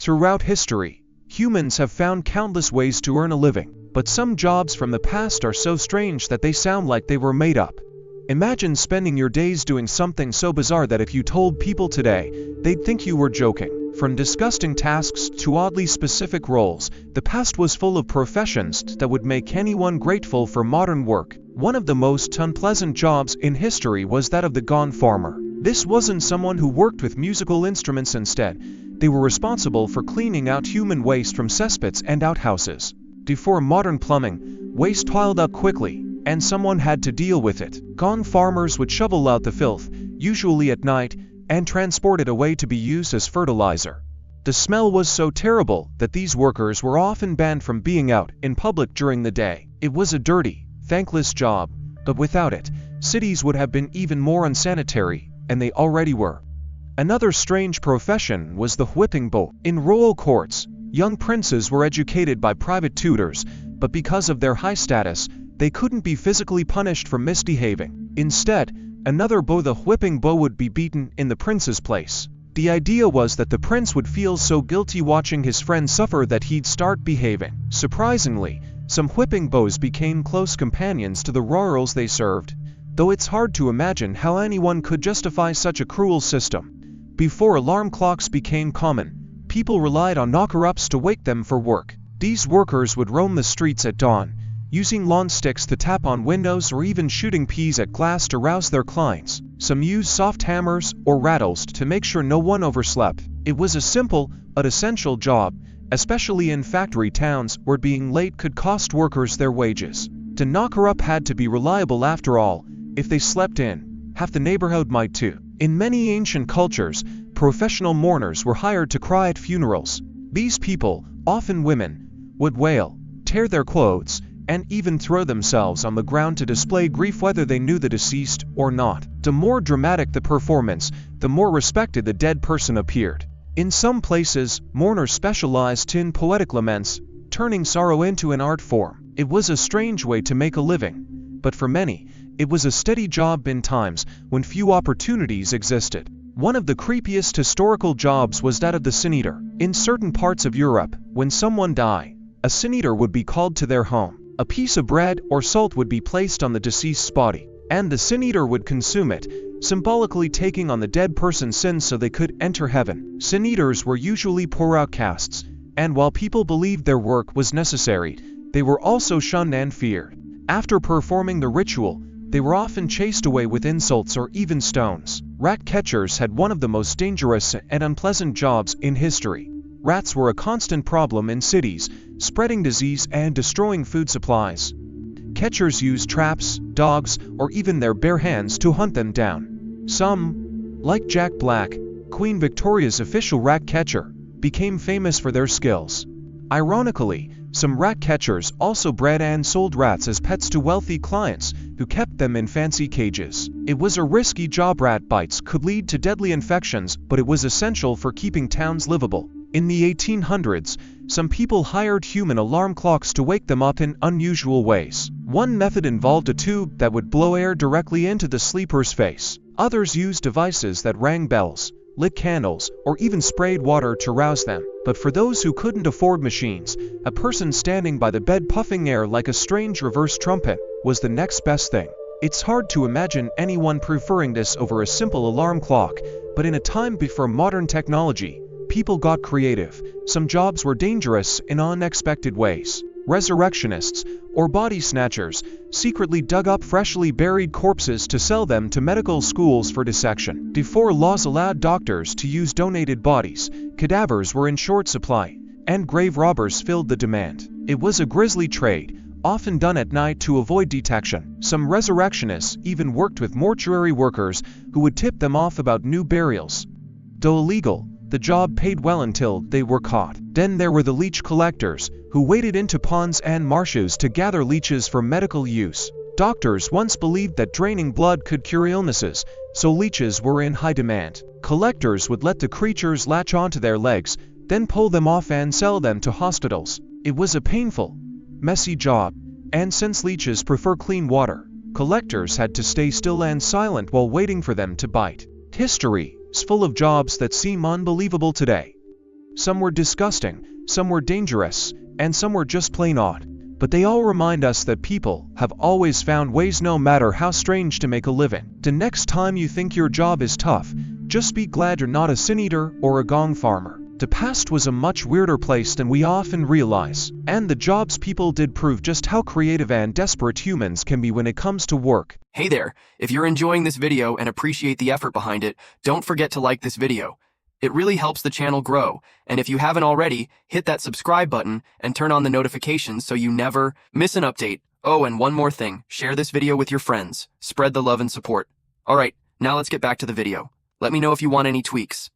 Throughout history, humans have found countless ways to earn a living, but some jobs from the past are so strange that they sound like they were made up. Imagine spending your days doing something so bizarre that if you told people today, they'd think you were joking. From disgusting tasks to oddly specific roles, the past was full of professions that would make anyone grateful for modern work. One of the most unpleasant jobs in history was that of the gone farmer. This wasn't someone who worked with musical instruments instead. They were responsible for cleaning out human waste from cesspits and outhouses. Before modern plumbing, waste piled up quickly, and someone had to deal with it. Gone farmers would shovel out the filth, usually at night, and transport it away to be used as fertilizer. The smell was so terrible that these workers were often banned from being out in public during the day. It was a dirty, thankless job, but without it, cities would have been even more unsanitary, and they already were. Another strange profession was the whipping boy. In royal courts, young princes were educated by private tutors, but because of their high status, they couldn't be physically punished for misbehaving. Instead, another boy, the whipping boy, would be beaten in the prince's place. The idea was that the prince would feel so guilty watching his friend suffer that he'd start behaving. Surprisingly, some whipping boys became close companions to the royals they served, though it's hard to imagine how anyone could justify such a cruel system. Before alarm clocks became common, people relied on knocker-ups to wake them for work. These workers would roam the streets at dawn, using lawn sticks to tap on windows or even shooting peas at glass to rouse their clients. Some used soft hammers or rattles to make sure no one overslept. It was a simple but essential job, especially in factory towns where being late could cost workers their wages. The knocker-up had to be reliable after all. If they slept in, half the neighborhood might too. In many ancient cultures, professional mourners were hired to cry at funerals. These people, often women, would wail, tear their clothes, and even throw themselves on the ground to display grief whether they knew the deceased or not. The more dramatic the performance, the more respected the dead person appeared. In some places, mourners specialized in poetic laments, turning sorrow into an art form. It was a strange way to make a living, but for many, it was a steady job in times when few opportunities existed. One of the creepiest historical jobs was that of the sin-eater. In certain parts of Europe, when someone died, a sin-eater would be called to their home. A piece of bread or salt would be placed on the deceased's body, and the sin-eater would consume it, symbolically taking on the dead person's sins so they could enter heaven. Sin-eaters were usually poor outcasts, and while people believed their work was necessary, they were also shunned and feared. After performing the ritual, they were often chased away with insults or even stones. Rat catchers had one of the most dangerous and unpleasant jobs in history. Rats were a constant problem in cities, spreading disease and destroying food supplies. Catchers used traps, dogs, or even their bare hands to hunt them down. Some, like Jack Black, Queen Victoria's official rat catcher, became famous for their skills. Ironically, some rat catchers also bred and sold rats as pets to wealthy clients who kept them in fancy cages. It was a risky job. Rat bites could lead to deadly infections, but it was essential for keeping towns livable. In the 1800s, some people hired human alarm clocks to wake them up in unusual ways. One method involved a tube that would blow air directly into the sleeper's face. Others used devices that rang bells, lit candles, or even sprayed water to rouse them. But for those who couldn't afford machines, a person standing by the bed puffing air like a strange reverse trumpet was the next best thing. It's hard to imagine anyone preferring this over a simple alarm clock, but in a time before modern technology, people got creative. Some jobs were dangerous in unexpected ways. Resurrectionists, or body snatchers, secretly dug up freshly buried corpses to sell them to medical schools for dissection. Before laws allowed doctors to use donated bodies, cadavers were in short supply, and grave robbers filled the demand. It was a grisly trade, often done at night to avoid detection. Some resurrectionists even worked with mortuary workers who would tip them off about new burials. Though illegal, the job paid well until they were caught. Then there were the leech collectors, who waded into ponds and marshes to gather leeches for medical use. Doctors once believed that draining blood could cure illnesses, so leeches were in high demand. Collectors would let the creatures latch onto their legs, then pull them off and sell them to hospitals. It was a painful, messy job, and since leeches prefer clean water, collectors had to stay still and silent while waiting for them to bite. History is full of jobs that seem unbelievable today. Some were disgusting, some were dangerous, and some were just plain odd. But they all remind us that people have always found ways, no matter how strange, to make a living. The next time you think your job is tough, just be glad you're not a sin-eater or a gong farmer. The past was a much weirder place than we often realize, and the jobs people did prove just how creative and desperate humans can be when it comes to work. Hey there, if you're enjoying this video and appreciate the effort behind it, don't forget to like this video. It really helps the channel grow, and if you haven't already, hit that subscribe button and turn on the notifications so you never miss an update. Oh, and one more thing, share this video with your friends. Spread the love and support. Alright, now let's get back to the video. Let me know if you want any tweaks.